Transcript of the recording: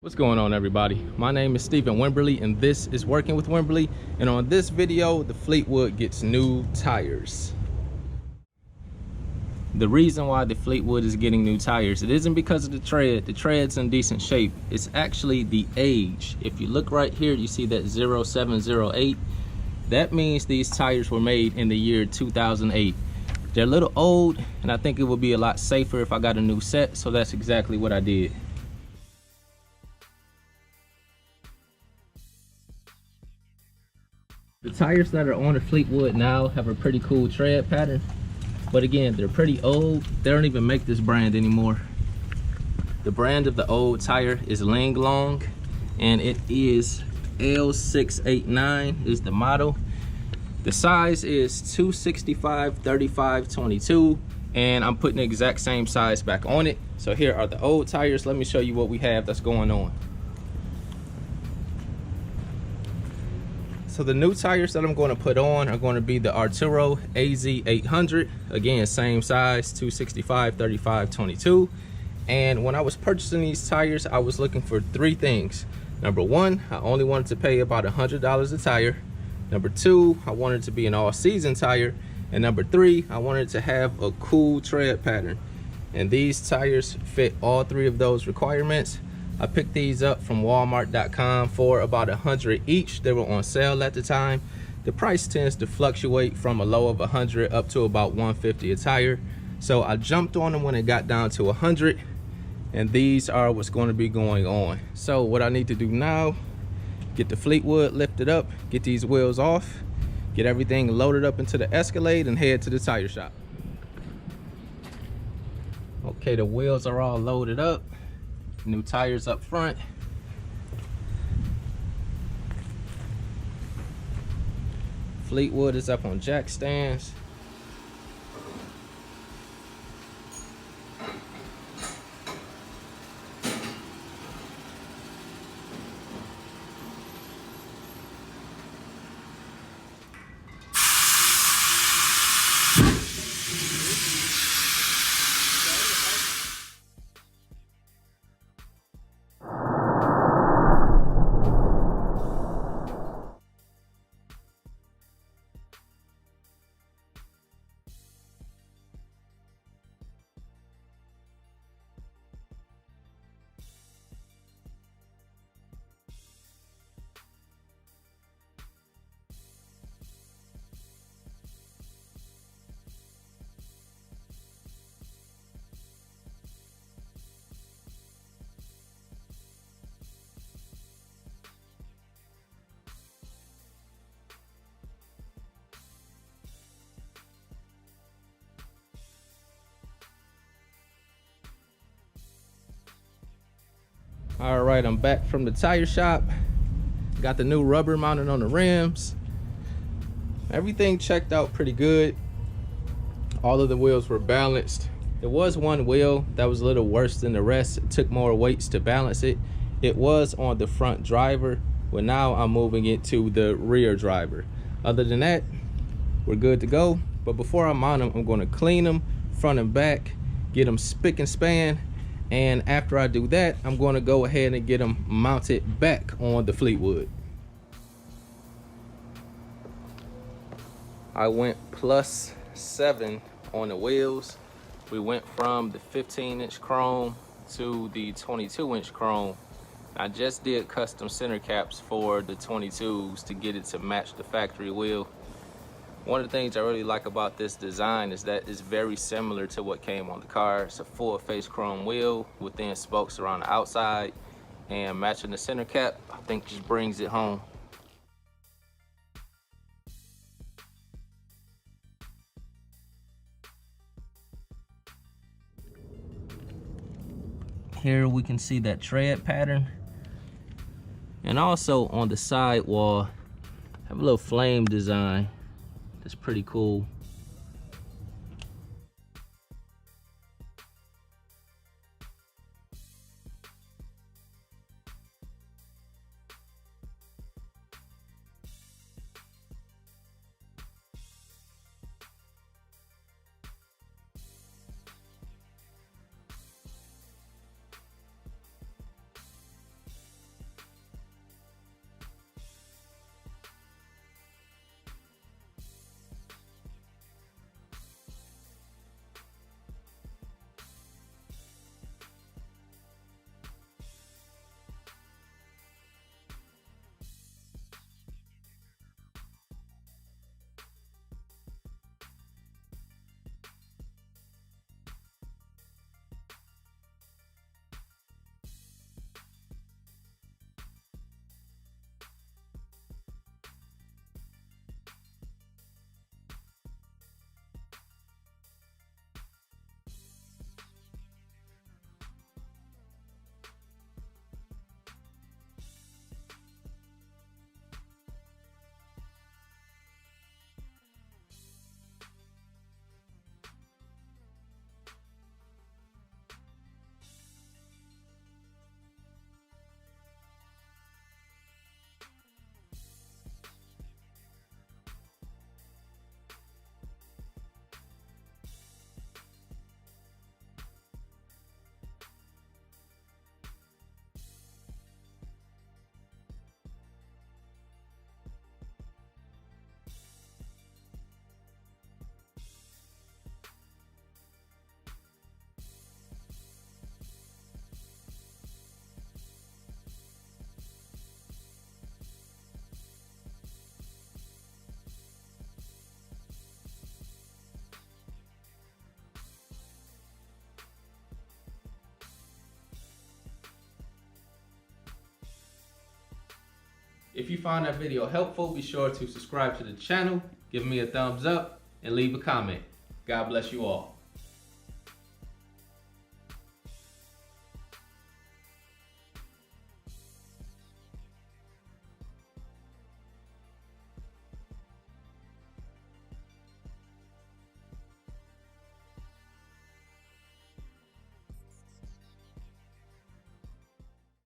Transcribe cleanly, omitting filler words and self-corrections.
What's going on, everybody? My name is Stephen Wimberley and this is Working with Wimberley, and on this video the Fleetwood gets new tires. The reason why the Fleetwood is getting new tires, it isn't because of the tread's in decent shape. It's actually the age. If you look right here, you see that 0708. That means these tires were made in the year 2008. They're a little old, and I think it would be a lot safer if I got a new set, so that's exactly what I did. The tires that are on the Fleetwood now have a pretty cool tread pattern, but again, they're pretty old. They don't even make this brand anymore. The brand of the old tire is Long, and it is L689 is the model. The size is 265, 35, 22, and I'm putting the exact same size back on it. So here are the old tires. Let me show you what we have that's going on. So the new tires that I'm going to put on are going to be the Atturo AZ800. Again, same size, 265, 35, 22. And when I was purchasing these tires, I was looking for three things. Number one, I only wanted to pay about $100 a tire. Number two, I wanted it to be an all-season tire. And number three, I wanted to have a cool tread pattern. And these tires fit all three of those requirements. I picked these up from Walmart.com for about $100 each. They were on sale at the time. The price tends to fluctuate from a low of $100 up to about $150 a tire. So I jumped on them when it got down to $100, and these are what's going to be going on. So what I need to do now, get the Fleetwood lifted up, get these wheels off, get everything loaded up into the Escalade, and head to the tire shop. Okay, the wheels are all loaded up. New tires up front. Fleetwood is up on jack stands. All right, I'm back from the tire shop. Got the new rubber mounted on the rims. Everything checked out pretty good. All of the wheels were balanced. There was one wheel that was a little worse than the rest. It took more weights to balance it. It was on the front driver, but now I'm moving it to the rear driver. Other than that, we're good to go. But before I mount them, I'm going to clean them front and back, get them spick and span. And after I do that, I'm going to go ahead and get them mounted back on the Fleetwood. I went +7 on the wheels. We went from the 15-inch chrome to the 22-inch chrome. I just did custom center caps for the 22s to get it to match the factory wheel. One of the things I really like about this design is that it's very similar to what came on the car. It's a full face chrome wheel with thin spokes around the outside, and matching the center cap, I think just brings it home. Here we can see that tread pattern. And also on the sidewall, I have a little flame design. That's pretty cool. If you found that video helpful, be sure to subscribe to the channel, give me a thumbs up, and leave a comment. God bless you all.